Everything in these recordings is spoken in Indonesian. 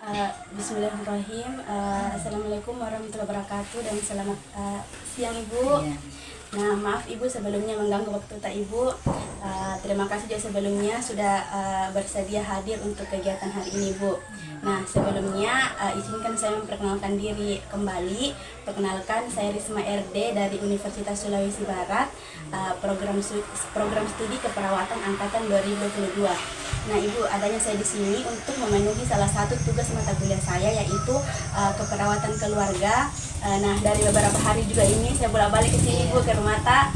Bismillahirrahmanirrahim. Assalamualaikum warahmatullahi wabarakatuh dan selamat siang Ibu. Iya. Nah, maaf Ibu sebelumnya mengganggu waktu tak Ibu. Terima kasih juga sebelumnya sudah bersedia hadir untuk kegiatan hari ini Ibu. Nah, sebelumnya izinkan saya memperkenalkan diri kembali. Perkenalkan, saya Risma RD dari Universitas Sulawesi Barat, program studi keperawatan angkatan 2022. Nah, Ibu, adanya saya di sini untuk memenuhi salah satu tugas mata kuliah saya, yaitu keperawatan keluarga. Nah, dari beberapa hari juga ini saya bolak-balik ke sini Ibu, ke rumah tak.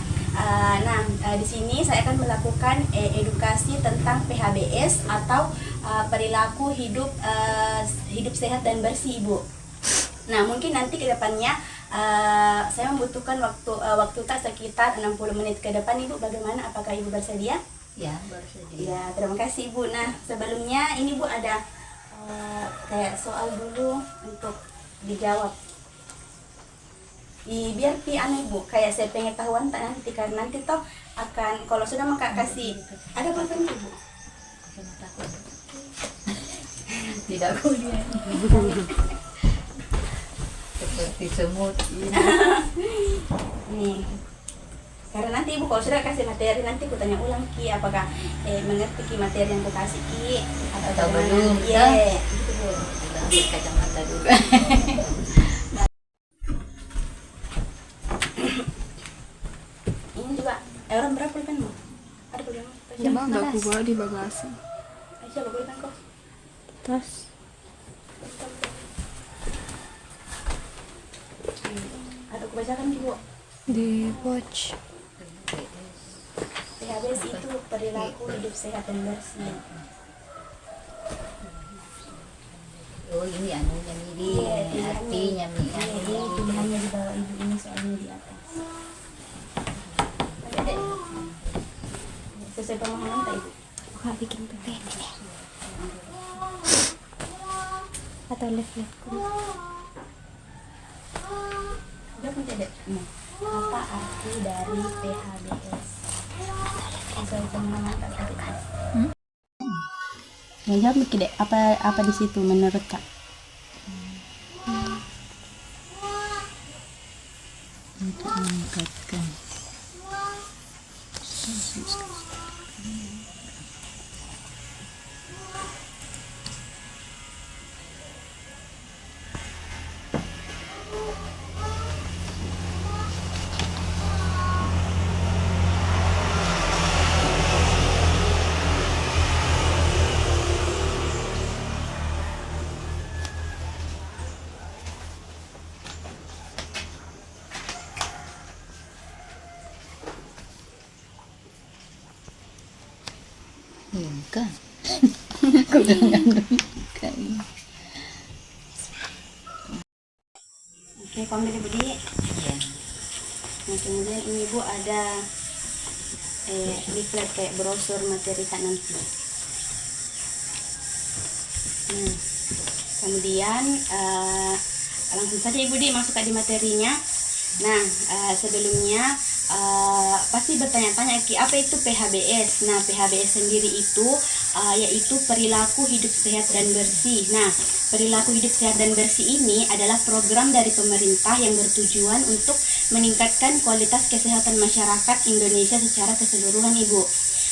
Di sini saya akan melakukan edukasi tentang PHBS atau perilaku hidup sehat dan bersih Ibu. Nah, mungkin nanti ke depannya saya membutuhkan waktu tak sekitar 60 menit ke depan Ibu. Bagaimana, apakah Ibu bersedia? Ya, bersedia. Ya, terima kasih Ibu. Nah, sebelumnya ini Bu ada kayak soal dulu untuk dijawab. Biar Ibu kayak saya pengetahuan tak nanti, karena nanti toh akan kalau sudah maka kasih ada pulpen Ibu. Tidak kuliah. Seperti semut. Nih. Karena nanti Ibu kalau sudah kasih materi, nanti aku tanya ulang Ki, apakah mengerti Ki materi yang aku kasih Ki Atau belum? Iya, gitu Bu. Kita ambil kacamata dulu. Ini juga orang berapa pulpenmu? Ada pulpen? Coba nggak aku bawa di bagasi. Aisyah, bawa pulpen kok. Tas. Ada aku bacakan Ibu. Di watch. PHBS itu perilaku hidup sehat dan bersih. Oh, ini anunya ini, artinya nih. Ini pilihannya di bawah Ibu, ini soalnya di atas. Ada. Sesuai pemahaman tak Ibu? Buka bikin PPN ya. Atau live-live Udah pun tidak. Apa arti dari PHBS? Sesuai pemahaman tak Ibu? Ya jawab Miki dek, apa di situ menurut Kak? Untuk meningkatkan kan? Aku jangan kan. Oke, pamit Ibu Di. Ya. Nah, kemudian ini Bu ada leaflet kayak brosur materi Kak nanti. Nah, kemudian langsung saja Ibu Di masuk di materinya. Nah, sebelumnya pasti bertanya-tanya Ki, apa itu PHBS? Nah, PHBS sendiri itu yaitu perilaku hidup sehat dan bersih. Nah, perilaku hidup sehat dan bersih ini adalah program dari pemerintah yang bertujuan untuk meningkatkan kualitas kesehatan masyarakat Indonesia secara keseluruhan Ibu.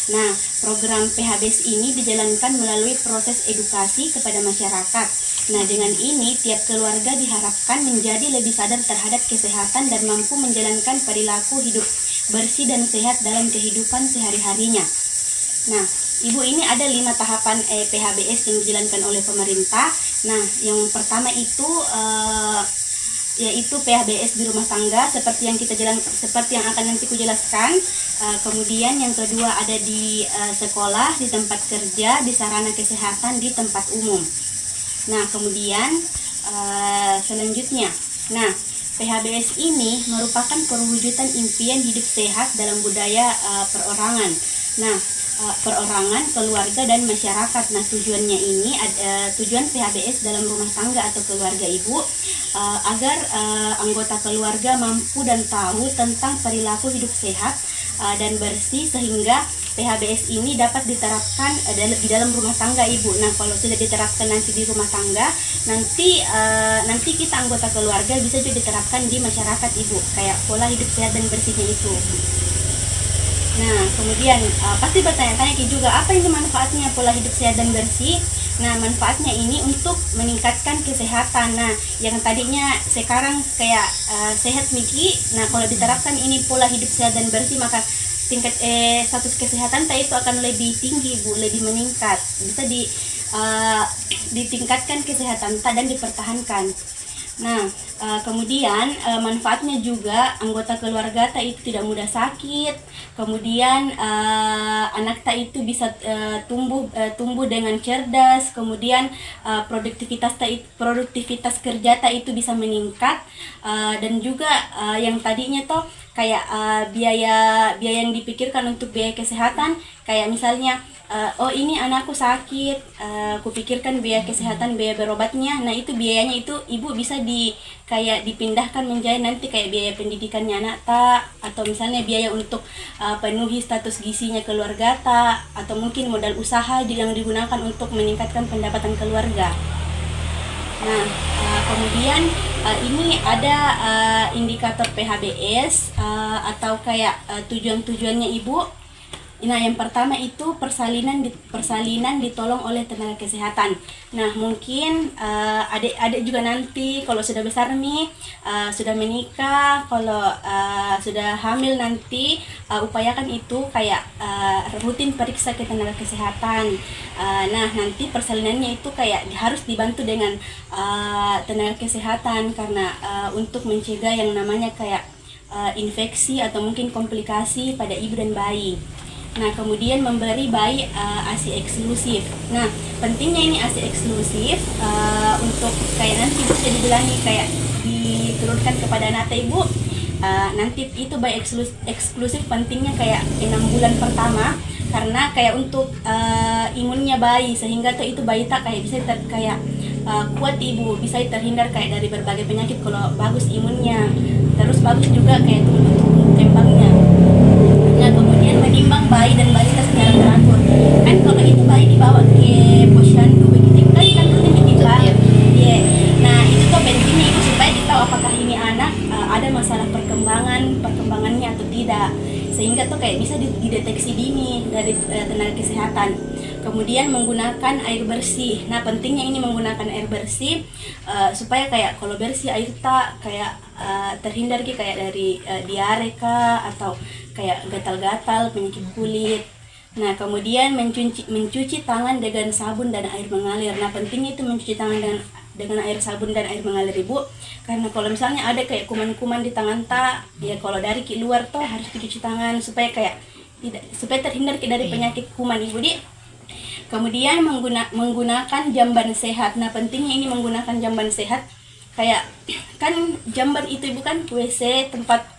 Nah, program PHBS ini dijalankan melalui proses edukasi kepada masyarakat. Nah, dengan ini tiap keluarga diharapkan menjadi lebih sadar terhadap kesehatan dan mampu menjalankan perilaku hidup bersih dan sehat dalam kehidupan sehari-harinya. Nah, Ibu, ini ada 5 tahapan PHBS yang dijalankan oleh pemerintah. Nah, yang pertama itu yaitu PHBS di rumah tangga seperti yang akan nanti ku jelaskan. Kemudian yang kedua ada di sekolah, di tempat kerja, di sarana kesehatan, di tempat umum. Nah, kemudian selanjutnya, nah PHBS ini merupakan perwujudan impian hidup sehat dalam budaya perorangan. Nah, perorangan, keluarga, dan masyarakat. Nah, tujuannya ini tujuan PHBS dalam rumah tangga atau keluarga Ibu agar anggota keluarga mampu dan tahu tentang perilaku hidup sehat dan bersih, sehingga PHBS ini dapat diterapkan di dalam rumah tangga Ibu. Nah, kalau sudah diterapkan nanti di rumah tangga, nanti kita anggota keluarga bisa juga diterapkan di masyarakat Ibu, kayak pola hidup sehat dan bersihnya itu. Nah, kemudian pasti bertanya-tanya juga apa ini manfaatnya pola hidup sehat dan bersih. Nah, manfaatnya ini untuk meningkatkan kesehatan. Nah, yang tadinya sekarang kayak sehat Miki, nah kalau diterapkan ini pola hidup sehat dan bersih, maka tingkat status kesehatan itu akan lebih tinggi Bu, lebih meningkat. Bisa ditingkatkan kesehatan dan dipertahankan. Nah, kemudian manfaatnya juga anggota keluarga itu tidak mudah sakit. Kemudian anak itu bisa tumbuh dengan cerdas. Kemudian produktivitas kerja itu bisa meningkat. Dan juga yang tadinya kayak biaya yang dipikirkan untuk biaya kesehatan, kayak misalnya oh ini anakku sakit, kupikirkan biaya kesehatan, biaya berobatnya. Nah, itu biayanya itu Ibu bisa kayak dipindahkan menjadi nanti kayak biaya pendidikannya anak atau misalnya biaya untuk penuhi status gizinya keluarga atau mungkin modal usaha yang digunakan untuk meningkatkan pendapatan keluarga. Nah, kemudian ini ada indikator PHBS atau kayak tujuan-tujuannya Ibu. Nah, yang pertama itu persalinan ditolong oleh tenaga kesehatan. Nah, mungkin adik-adik juga nanti kalau sudah besar nih, sudah menikah, kalau sudah hamil nanti upayakan itu kayak rutin periksa ke tenaga kesehatan. Nah, nanti persalinannya itu kayak harus dibantu dengan tenaga kesehatan karena untuk mencegah yang namanya kayak infeksi atau mungkin komplikasi pada ibu dan bayi. Nah, kemudian memberi bayi ASI eksklusif. Nah, pentingnya ini ASI eksklusif untuk kayak nanti bisa dibilangi kayak diturunkan kepada anak Ibu. Nanti itu bayi eksklusif pentingnya kayak 6 bulan pertama, karena kayak untuk imunnya bayi, sehingga itu bayi kayak bisa kayak kuat Ibu, bisa terhindar kayak dari berbagai penyakit kalau bagus imunnya. Terus bagus juga kayak tumbuh kembangnya. Nah, kemudian menimbang bayi dan balita secara teratur. Kan kalau itu bayi dibawa ke posyandu begitu kan rutin ditimbang. Iya. Nah, itu pentingnya Ibu supaya kita tahu apakah ini anak ada masalah perkembangannya atau tidak. Sehingga kayak bisa dideteksi dini dari tenaga kesehatan. Kemudian menggunakan air bersih. Nah, pentingnya ini menggunakan air bersih supaya kayak kalau bersih air kayak terhindar kayak dari diare atau kayak gatal-gatal, penyakit kulit. Nah, kemudian mencuci tangan dengan sabun dan air mengalir. Nah, pentingnya itu mencuci tangan dengan air sabun dan air mengalir Ibu, karena kalau misalnya ada kayak kuman-kuman di tangan ya kalau dari luar harus dicuci tangan supaya terhindar dari penyakit kuman Ibu di. Kemudian menggunakan jamban sehat. Nah, pentingnya ini menggunakan jamban sehat, kayak kan jamban itu Ibu kan WC tempat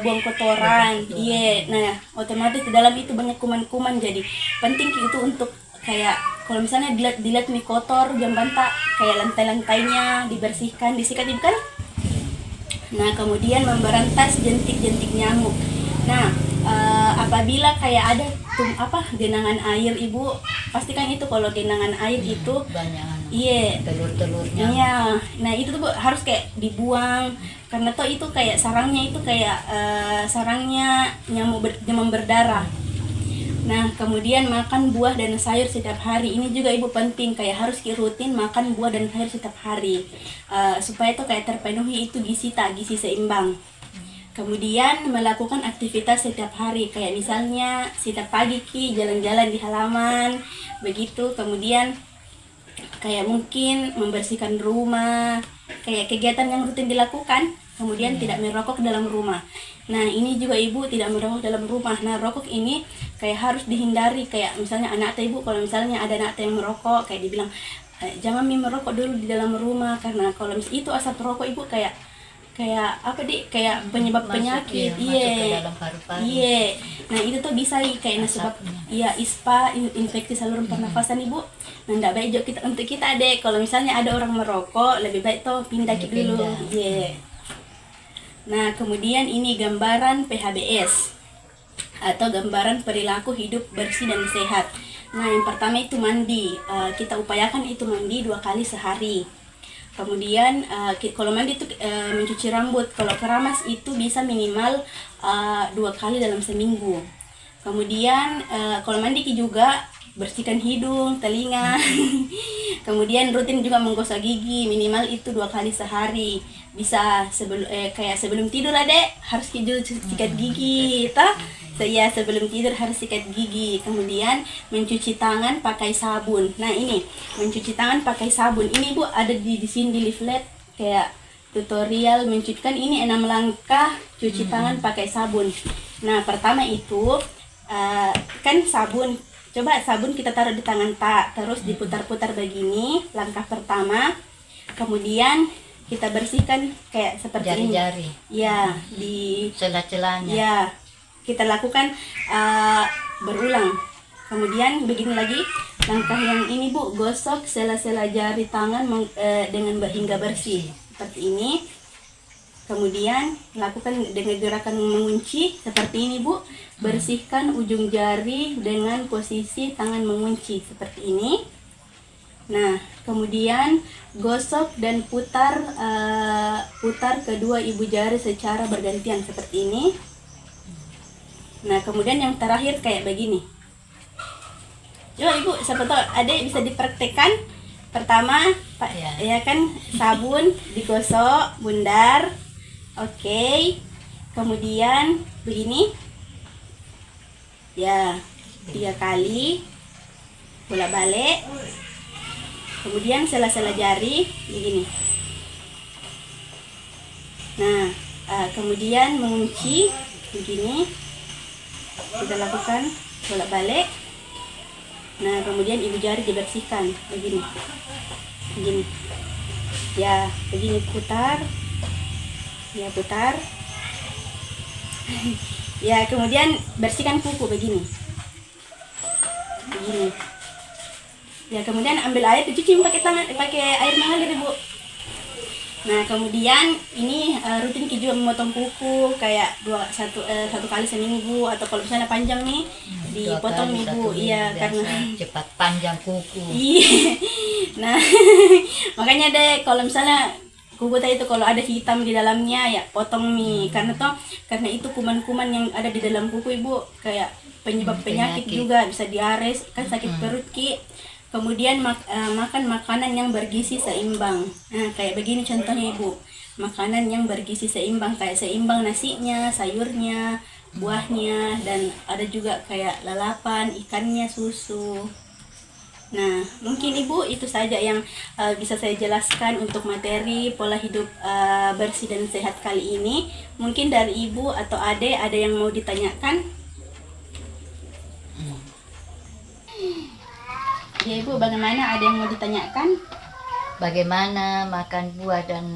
buang kotoran. Iya. Nah, otomatis di dalam itu banyak kuman-kuman, jadi penting itu untuk kayak kalau misalnya dilihat mie kotor jamban kayak lantai-lantainya dibersihkan, disikat Ibu kan. Nah, kemudian memberantas jentik-jentik nyamuk. Nah, apabila kayak ada genangan air Ibu, pastikan itu kalau genangan air itu banyak iya telur-telurnya. Iya. Nah, itu Bu harus kayak dibuang karena itu kayak sarangnya itu kayak sarangnya nyamuk demam berdarah. Nah, kemudian makan buah dan sayur setiap hari. Ini juga Ibu penting, kayak harus rutin makan buah dan sayur setiap hari supaya kayak terpenuhi itu gizi seimbang. Kemudian melakukan aktivitas setiap hari, kayak misalnya setiap pagi jalan-jalan di halaman begitu. Kemudian kayak mungkin membersihkan rumah, kayak kegiatan yang rutin dilakukan. Kemudian tidak merokok dalam rumah. Nah, ini juga Ibu tidak merokok dalam rumah. Nah, rokok ini kayak harus dihindari, kayak misalnya anak Ibu, kalau misalnya ada anak yang merokok, kayak dibilang jangan merokok dulu di dalam rumah, karena kalau itu asap rokok Ibu kayak kayak penyebab penyakit. Iya. Iya. Nah, itu bisa kayak sebab ISPA, infeksi saluran pernafasan Ibu. Nah, enggak baik juga untuk kita Dek. Kalau misalnya ada orang merokok, lebih baik pindah dulu. Iya. Nah, kemudian ini gambaran PHBS. atau gambaran perilaku hidup bersih dan sehat. Nah, yang pertama itu mandi. Kita upayakan itu mandi 2 kali sehari. Kemudian kalau mandi itu mencuci rambut. Kalau keramas itu bisa minimal 2 kali dalam seminggu. Kemudian kalau mandi juga bersihkan hidung, telinga. Kemudian rutin juga menggosok gigi, minimal itu 2 kali sehari. Bisa kayak sebelum tidur adek harus sikat gigi, ya sebelum tidur harus sikat gigi. Kemudian mencuci tangan pakai sabun. Nah ini mencuci tangan pakai sabun. Ini Bu ada di sini di leaflet kayak tutorial mencucikan ini 6 langkah cuci tangan pakai sabun. Nah pertama itu kan sabun. Coba sabun kita taruh di tangan terus diputar-putar begini. Langkah pertama. Kemudian kita bersihkan kayak seperti Jari-jari. ini. Ya, di Celah-celahnya. ya, kita lakukan berulang. Kemudian begini lagi. Langkah yang ini Bu, gosok sela-sela jari tangan dengan hingga bersih. Seperti ini. Kemudian lakukan dengan gerakan mengunci seperti ini Bu. Bersihkan ujung jari dengan posisi tangan mengunci seperti ini. Nah, kemudian gosok dan putar kedua ibu jari secara bergantian seperti ini. Nah, kemudian yang terakhir kayak begini. Coba Ibu, siapa tahu Adek bisa dipraktekkan. Pertama, ya kan sabun digosok bundar. Oke. Kemudian begini. Ya, 3 kali bolak-balik. Kemudian sela-sela jari begini. Nah, kemudian mengunci begini. Kita lakukan bolak-balik. Nah, kemudian ibu jari dibersihkan begini. Begini. Ya, begini putar. Ya, putar. Ya, kemudian bersihkan kuku begini. Begini. Ya, kemudian ambil air dicuci pakai air mengalir, Bu. Nah, kemudian ini rutin juga memotong kuku kayak satu kali seminggu, atau kalau misalnya panjang nih dipotong nih Bu. Iya, karena cepat panjang kuku. Iya. Nah, makanya deh kalau misalnya kuku tadi itu kalau ada hitam di dalamnya ya potong nih, karena itu kuman-kuman yang ada di dalam kuku Ibu kayak penyebab penyakit juga, bisa diares kan, sakit perut Ki. Kemudian makan makanan yang bergizi seimbang. Nah, kayak begini contohnya Ibu. Makanan yang bergizi seimbang, kayak seimbang nasinya, sayurnya, buahnya, dan ada juga kayak lalapan, ikannya, susu. Nah, mungkin Ibu itu saja yang bisa saya jelaskan untuk materi pola hidup bersih dan sehat kali ini. Mungkin dari Ibu atau Ade ada yang mau ditanyakan? Ya Ibu, bagaimana, ada yang mau ditanyakan? Bagaimana makan buah dan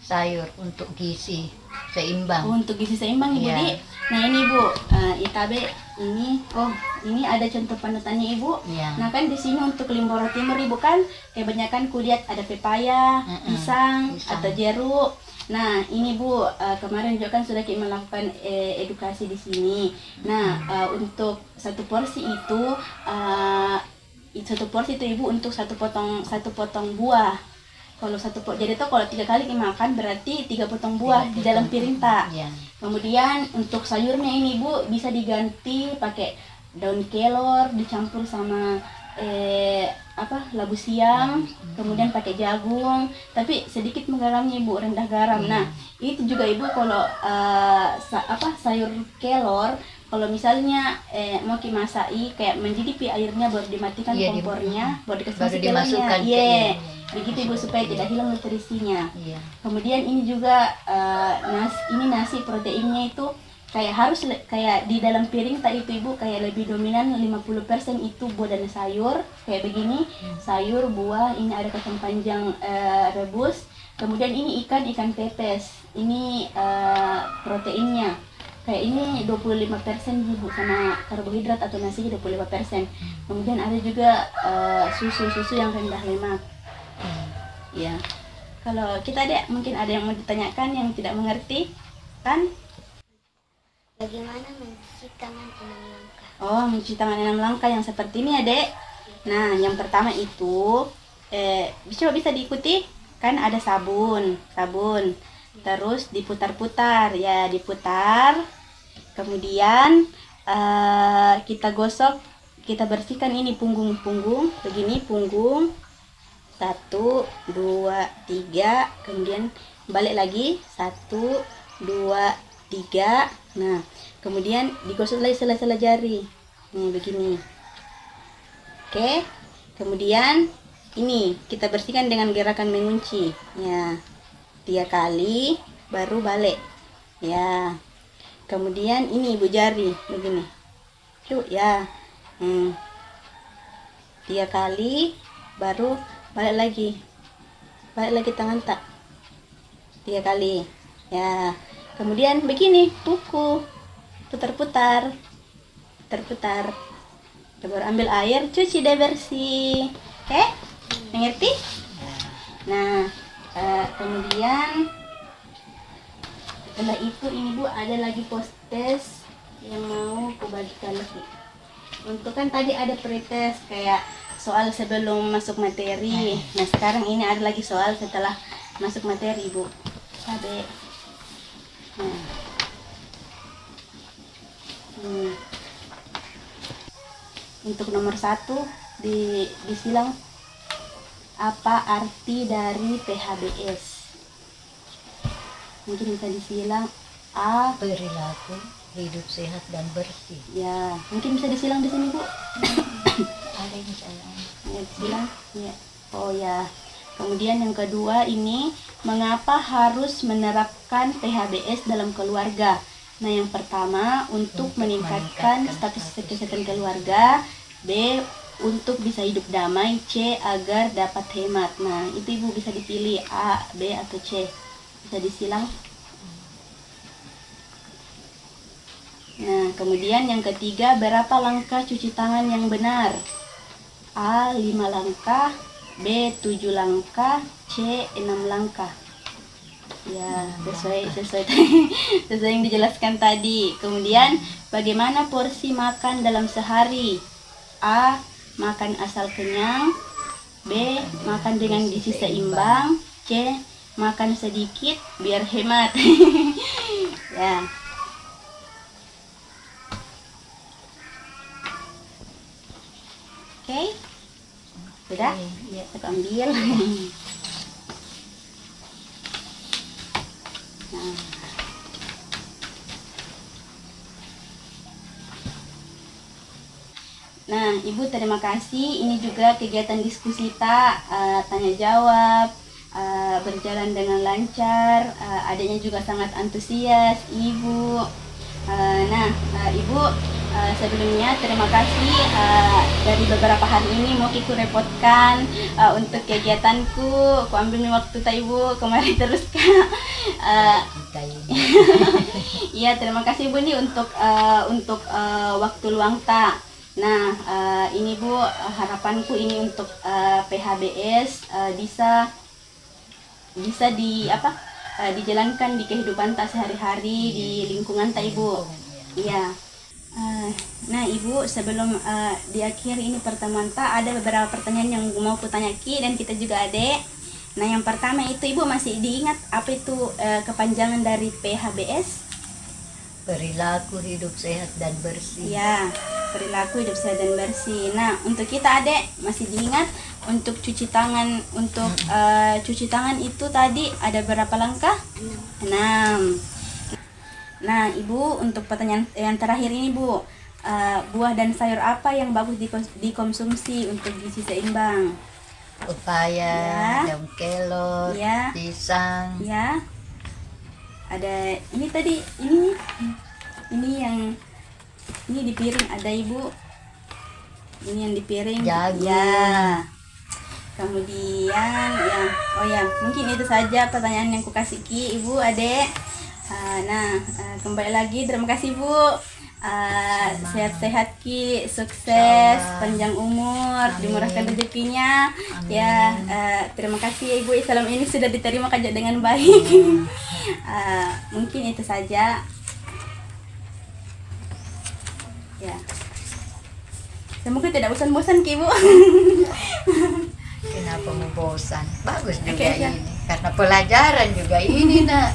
sayur untuk gizi seimbang? Untuk gizi seimbang Ibu, Iya. Di. Nah ini Ibu, Itabe ini ada contoh panutannya Ibu. Iya. Nah kan di sini untuk Limboro Timur Ibu kan kebanyakan kulihat ada pepaya, pisang atau jeruk. Nah ini Bu, kemarin juga kan sudah kita melakukan edukasi di sini. Nah untuk satu porsi itu Ibu untuk satu potong buah. Kalau jadi tuh kalau 3 kali dimakan berarti 3 potong buah di dalam piring tak. Ya. Kemudian untuk sayurnya ini Bu bisa diganti pakai daun kelor dicampur sama labu siam, kemudian pakai jagung, tapi sedikit menggaramnya Ibu, rendah garam. Nah itu juga Ibu kalau sayur kelor, kalau misalnya mau dimasai kayak mendidih airnya baru dimatikan kompornya, baru dikasih kelornya. Iya. Begitu Ibu supaya tidak hilang nutrisinya. Iya. Kemudian ini juga nasi proteinnya itu kayak harus kayak di dalam piring tak itu Ibu kayak lebih dominan 50% itu buah dan sayur kayak begini, sayur, buah, ini ada kacang panjang rebus, kemudian ini ikan pepes, ini proteinnya kayak ini 25% Ibu, sama karbohidrat atau nasi 25%. Kemudian ada juga susu yang rendah lemak. Ya, kalau kita mungkin ada yang mau ditanyakan yang tidak mengerti kan? Bagaimana mencuci tangan 6 langkah? Oh, mencuci tangan 6 langkah yang seperti ini, Adek. Nah, yang pertama itu bisa diikuti, kan ada sabun. Terus diputar-putar, ya, diputar. Kemudian kita gosok, kita bersihkan ini punggung begini, punggung. 1, 2, 3, kemudian balik lagi 1, 2, 3. Nah, kemudian digosok lagi sela-sela jari. Nih begini. Oke. Kemudian ini kita bersihkan dengan gerakan mengunci. Ya. 3 kali baru balik. Ya. Kemudian ini ibu jari begini. Cuk ya. 3 kali baru balik lagi tangan tak 3 kali ya. Kemudian begini kuku, putar-putar, baru ambil air, cuci deh bersih. Oke, mengerti? Nah, kemudian setelah itu ini Bu ada lagi post-test yang mau aku bagikan lagi. Untuk kan tadi ada pretest kayak soal sebelum masuk materi. Nah, sekarang ini ada lagi soal setelah masuk materi, Bu. Adik. Nah. Untuk nomor 1 disilang apa arti dari PHBS? Mungkin bisa disilang A. Perilaku hidup sehat dan bersih. Ya, mungkin bisa disilang di sini, Bu. Ada yang salah. Ya, disilang. Ya. Oh ya. Kemudian yang kedua ini, mengapa harus menerapkan PHBS dalam keluarga? Nah, yang pertama untuk meningkatkan status kesehatan keluarga, B untuk bisa hidup damai, C agar dapat hemat. Nah, itu Ibu bisa dipilih A, B atau C. Bisa disilang. Nah, kemudian yang ketiga, berapa langkah cuci tangan yang benar? A 5 langkah, B 7 langkah, C 6 langkah. Ya, sesuai yang dijelaskan tadi. Kemudian, bagaimana porsi makan dalam sehari? A. Makan asal kenyang, B. Makan dengan gizi seimbang, C. Makan sedikit biar hemat. Ya. Oke. Sudah? Iya. Aku ambil. Nah, Ibu terima kasih. Ini juga kegiatan diskusi tak, tanya jawab, berjalan dengan lancar. Adiknya juga sangat antusias, Ibu. Ibu, sebelumnya terima kasih dari beberapa hari ini mau ikut repotkan untuk kegiatanku. Aku ambil waktu tak Ibu kemarin terus Kak. Iya, terima kasih Bu nih untuk waktu luang tak. Nah, ini Bu, harapanku ini untuk PHBS bisa dijalankan di kehidupan tak sehari-hari di lingkungan tak Ibu. Iya. Nah Ibu, sebelum diakhiri ini pertemuan tak, ada beberapa pertanyaan yang mau kutanya Ki dan kita juga Adek. Nah, yang pertama itu Ibu masih diingat apa itu kepanjangan dari PHBS? Perilaku hidup sehat dan bersih. Ya, perilaku hidup sehat dan bersih. Nah, untuk kita Adek masih diingat untuk cuci tangan. Untuk cuci tangan itu tadi ada berapa langkah? 6. Nah, Ibu, untuk pertanyaan yang terakhir ini Bu, buah dan sayur apa yang bagus dikonsumsi untuk gizi seimbang? Pepaya, Ya. daun kelor, Ya. pisang. Ya, ada ini tadi, ini yang ini di piring ada Ibu, ini yang di piring. Jagung. Ya, kemudian ya, oh ya, mungkin itu saja pertanyaan yang ku kasih Ki, Ibu, Adek. Kembali lagi, terima kasih Bu. Sehat-sehat Ki, sukses, panjang umur, dimurahkan rezekinya. Ya, terima kasih ya Ibu. Salam ini sudah diterima kerja dengan baik. Mungkin itu saja. Ya. Semoga tidak bosan-bosan Ki, Bu. Kenapa mau bosan? Bagus juga Oke, ya. ini. Karena pelajaran juga ini nak.